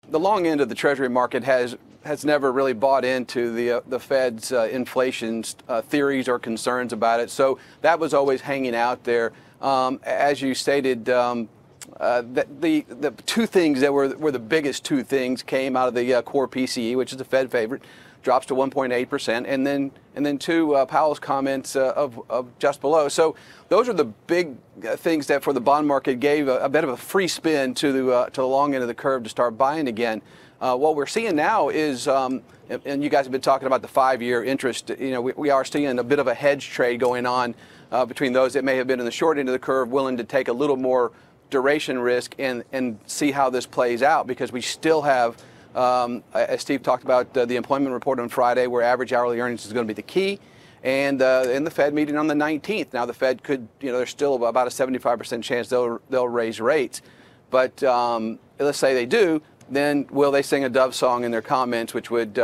the long end of the Treasury market has never really bought into the Fed's inflation theories or concerns about it. So that was always hanging out there. As you stated, the two things that were the biggest two things came out of the core PCE, which is the Fed favorite, drops to 1.8%, and then two, Powell's comments of just below. So those are the big things that for the bond market gave a bit of a free spin to the long end of the curve to start buying again. What we're seeing now is, and you guys have been talking about the 5-year interest. You know, we are seeing a bit of a hedge trade going on between those that may have been in the short end of the curve, willing to take a little more duration risk and see how this plays out, because we still have, as Steve talked about, the employment report on Friday, where average hourly earnings is going to be the key, and in the Fed meeting on the 19th. Now the Fed could, you know, there's still about a 75% chance they'll raise rates, but let's say they do. Then will they sing a Dove song in their comments, which would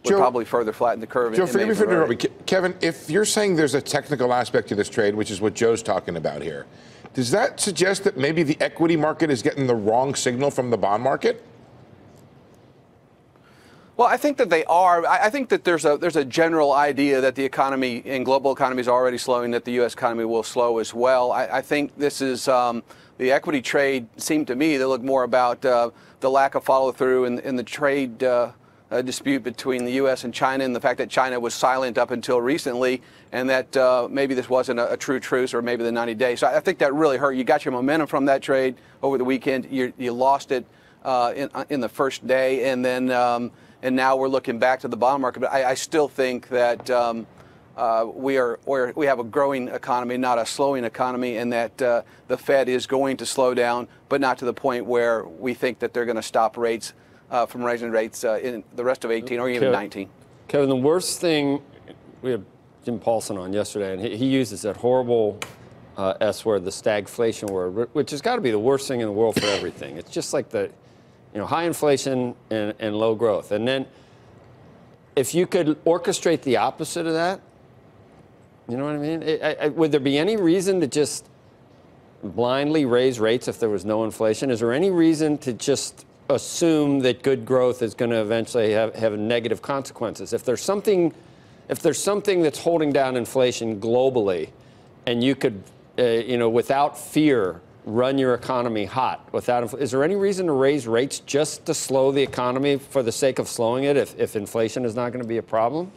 probably further flatten the curve? Joe, forgive me for interrupting. Kevin, if you're saying there's a technical aspect to this trade, which is what Joe's talking about here, does that suggest that maybe the equity market is getting the wrong signal from the bond market? Well, I think that they are. I think that there's a general idea that the economy and global economy is already slowing, that the U.S. economy will slow as well. I think this is the equity trade seemed to me to look more about the lack of follow through in the trade dispute between the U.S. and China, and the fact that China was silent up until recently, and that maybe this wasn't a true truce, or maybe the 90 days. So I think that really hurt. You got your momentum from that trade over the weekend. You lost it in the first day, and then. And now we're looking back to the bond market. But I still think that we have a growing economy, not a slowing economy, and that the Fed is going to slow down, but not to the point where we think that they're going to stop rates from raising rates in the rest of 18 or even 19. Kevin, the worst thing, we had Jim Paulson on yesterday, and he uses that horrible S word, the stagflation word, which has got to be the worst thing in the world for everything. It's just like the high inflation and low growth. And then if you could orchestrate the opposite of that, you know what I mean? Would there be any reason to just blindly raise rates if there was no inflation? Is there any reason to just assume that good growth is going to eventually have negative consequences? If there's something that's holding down inflation globally, and you could, without fear, run your economy hot is there any reason to raise rates just to slow the economy for the sake of slowing it if inflation is not going to be a problem?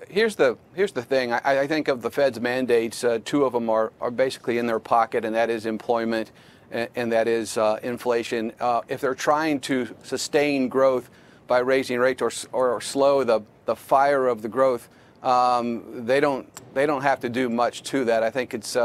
Here's the thing. I think of the Fed's mandates, two of them are basically in their pocket, and that is employment and that is inflation. If they're trying to sustain growth by raising rates or slow the fire of the growth, they don't have to do much to that. I think it's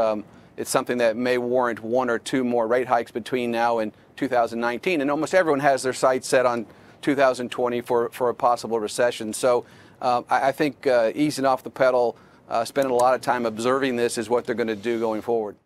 something that may warrant one or two more rate hikes between now and 2019, and almost everyone has their sights set on 2020 for a possible recession. So I think easing off the pedal, spending a lot of time observing this is what they're going to do going forward.